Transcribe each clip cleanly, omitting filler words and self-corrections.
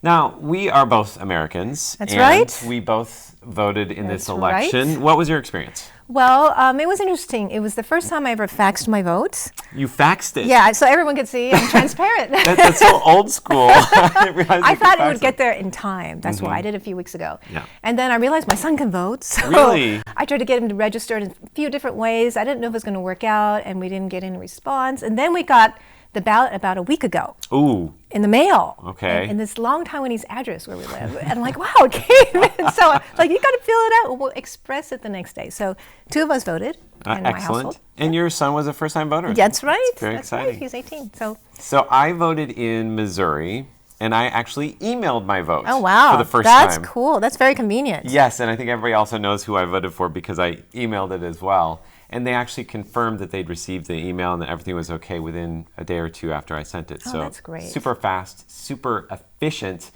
Now, we are both Americans. That's and right. We both voted in this That's election. right. What was your experience? Well, it was interesting. It was the first time I ever faxed my vote. You faxed it? Yeah, so everyone could see. I'm transparent. That's so old school. I thought it would get there in time. That's why I did it a few weeks ago. Yeah. And then I realized my son can vote. So Really? I tried to get him to register in a few different ways. I didn't know if it was going to work out, and we didn't get any response. And then we got the ballot about a week ago. Ooh. In the mail. Okay. In this long Taiwanese address where we live. And I'm like, wow, it came in. So like, you got to fill it out. We'll express it the next day. So 2 of us voted in my Excellent. household. And your son was a first-time voter. That's right. Very That's exciting. right. He's 18. So I voted in Missouri, and I actually emailed my vote Oh, wow. for the first That's time. cool. That's very convenient. Yes, and I think everybody also knows who I voted for because I emailed it as well. And they actually confirmed that they'd received the email and that everything was okay within a day or two after I sent it. Oh, So that's great. super fast, super efficient.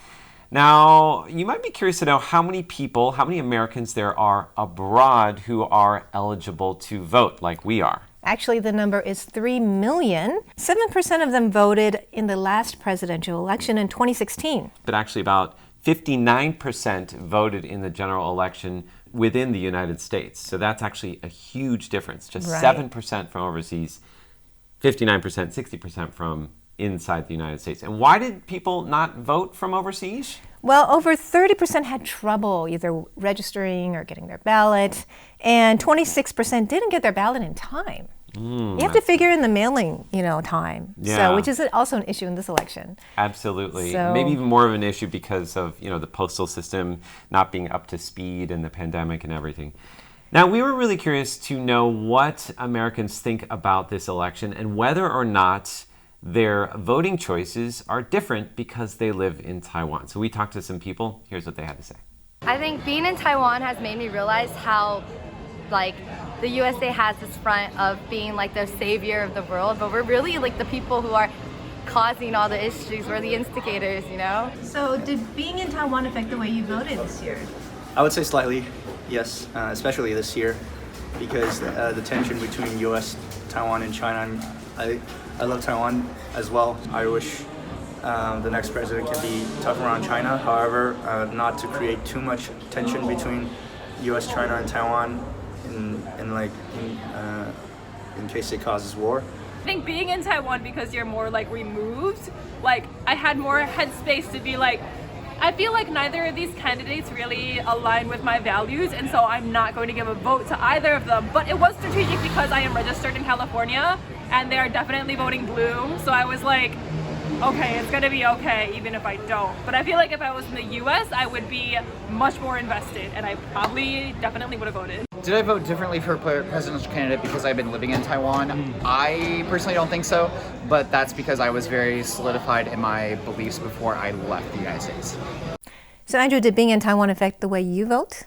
Now, you might be curious to know how many people, how many Americans there are abroad who are eligible to vote like we are. Actually, the number is 3 million. 7% of them voted in the last presidential election in 2016. But actually about 59% voted in the general election within the United States. So that's actually a huge difference. Just Right. 7% from overseas, 59%, 60% from inside the United States. And why did people not vote from overseas? Well, over 30% had trouble either registering or getting their ballot, and 26% didn't get their ballot in time. You have to figure in the mailing, time. Yeah. So, which is also an issue in this election. Absolutely. So- Maybe even more of an issue because of, the postal system not being up to speed and the pandemic and everything. Now, we were really curious to know what Americans think about this election and whether or not their voting choices are different because they live in Taiwan. So we talked to some people. Here's what they had to say. I think being in Taiwan has made me realize how, the USA has this front of being the savior of the world, but we're really the people who are causing all the issues. We're the instigators, So, did being in Taiwan affect the way you voted this year? I would say slightly, yes, especially this year, because the tension between U.S., Taiwan, and China. I love Taiwan as well. I wish the next president can be tougher on China. However, not to create too much tension between U.S., China, and Taiwan, in case it causes war. I think being in Taiwan, because you're more removed, I had more headspace to be I feel like neither of these candidates really align with my values, and so I'm not going to give a vote to either of them. But it was strategic because I am registered in California and they are definitely voting blue. So I was okay, it's gonna be okay even if I don't. But I feel like if I was in the US, I would be much more invested, and I definitely would have voted. Did I vote differently for a presidential candidate because I've been living in Taiwan? I personally don't think so, but that's because I was very solidified in my beliefs before I left the United States. So, Andrew, did being in Taiwan affect the way you vote?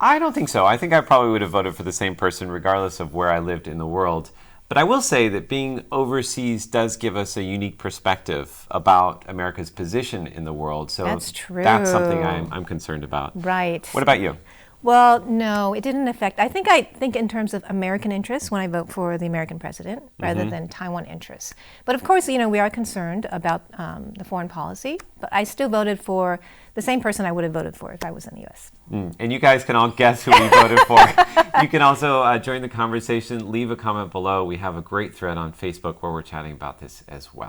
I don't think so. I think I probably would have voted for the same person regardless of where I lived in the world. But I will say that being overseas does give us a unique perspective about America's position in the world. So That's true. That's something I'm concerned about. Right. What about you? Well, no, it didn't affect. I think in terms of American interests when I vote for the American president rather than Taiwan interests. But of course, we are concerned about the foreign policy. But I still voted for the same person I would have voted for if I was in the U.S. And you guys can all guess who we voted for. You can also join the conversation, leave a comment below. We have a great thread on Facebook where we're chatting about this as well.